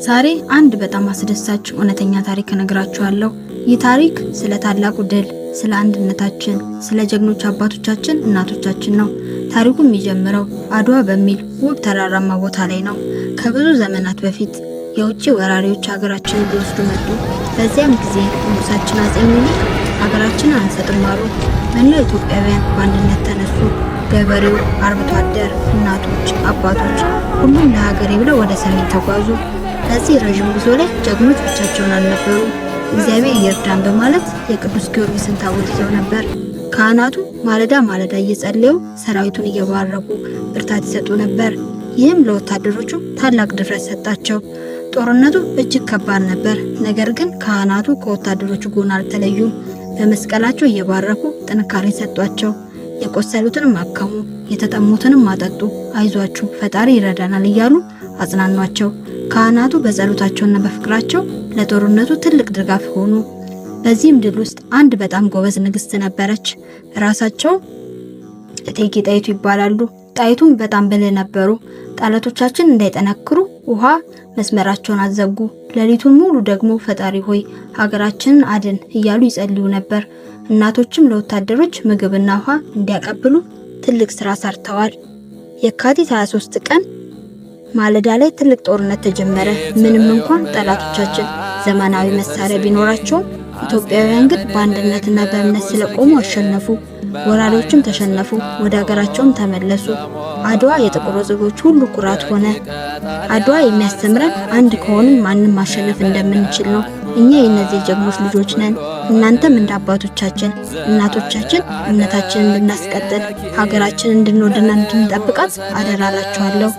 ዛሬ አንድ በጣም አስደሳች እውነተኛ ታሪክ እነግራችኋለሁ። ይህ ታሪክ ስለ ታላቁ ድል፣ ስለ አንድነታችን፣ ስለ ጀግኖች አባቶቻችን እናቶቻችን ነው። ታሪኩ የሚጀምረው አድዋ በሚል ውብ ተራራማ ቦታ ላይ ነው። ከብዙ ዘመናት በፊት የውጭ ወራሪዎች ሀገራችንን ሊወስዱ መጡ። በዚያም ጊዜ ንጉሳችን አፄ ምኒልክ ሀገራችንን አንሰጥም አሉ። መላው ኢትዮጵያውያን በአንድነት ተነሱ። ገበሬው፣ አርብቶ አደር፣ እናቶች፣ አባቶች ሁሉም ለሀገሬ ብለው ወደ ሰሜን ተጓዙ። በዚህ ረዥም ጉዞ ላይ ጀግኖች ብቻቸውን አልነበሩ። እግዚአብሔር ይርዳን በማለት የቅዱስ ጊዮርጊስን ታቦት ይዘው ነበር። ካህናቱ ማለዳ ማለዳ እየጸለዩ ሰራዊቱን እየባረኩ ብርታት ይሰጡ ነበር። ይህም ለወታደሮቹ ታላቅ ድፍረት ሰጣቸው። ጦርነቱ እጅግ ከባድ ነበር። ነገር ግን ካህናቱ ከወታደሮቹ ጎን አልተለዩም። በመስቀላቸው እየባረኩ ጥንካሬ ሰጧቸው። የቆሰሉትንም አከሙ፣ የተጠሙትንም አጠጡ። አይዟችሁ ፈጣሪ ይረዳናል እያሉ አጽናኗቸው። ካህናቱ በጸሎታቸውና በፍቅራቸው ለጦርነቱ ትልቅ ድጋፍ ሆኑ። በዚህም ድል ውስጥ አንድ በጣም ጎበዝ ንግስት ነበረች። ራሳቸው እቴጌ ጣይቱ ይባላሉ። ጣይቱም በጣም ብልህ ነበሩ። ጠላቶቻችን እንዳይጠነክሩ ውሃ መስመራቸውን አዘጉ። ሌሊቱን ሙሉ ደግሞ ፈጣሪ ሆይ ሀገራችንን አድን እያሉ ይጸልዩ ነበር። እናቶችም ለወታደሮች ምግብና ውሃ እንዲያቀብሉ ትልቅ ስራ ሰርተዋል። የካቲት 23 ቀን ማለዳ ላይ ትልቅ ጦርነት ተጀመረ። ምንም እንኳን ጠላቶቻችን ዘመናዊ መሳሪያ ቢኖራቸው ኢትዮጵያውያን ግን በአንድነትና በእምነት ስለቆሙ አሸነፉ። ወራሪዎችም ተሸነፉ፣ ወደ ሀገራቸውም ተመለሱ። አድዋ የጥቁር ሕዝቦች ሁሉ ኩራት ሆነ። አድዋ የሚያስተምረን አንድ ከሆንን ማንም ማሸነፍ እንደምንችል ነው። እኛ የእነዚህ ጀግኖች ልጆች ነን። እናንተም እንደ አባቶቻችን እናቶቻችን እምነታችንን እንድናስቀጥል ሀገራችንን እንድንወድና እንድንጠብቃት አደራላችኋለሁ።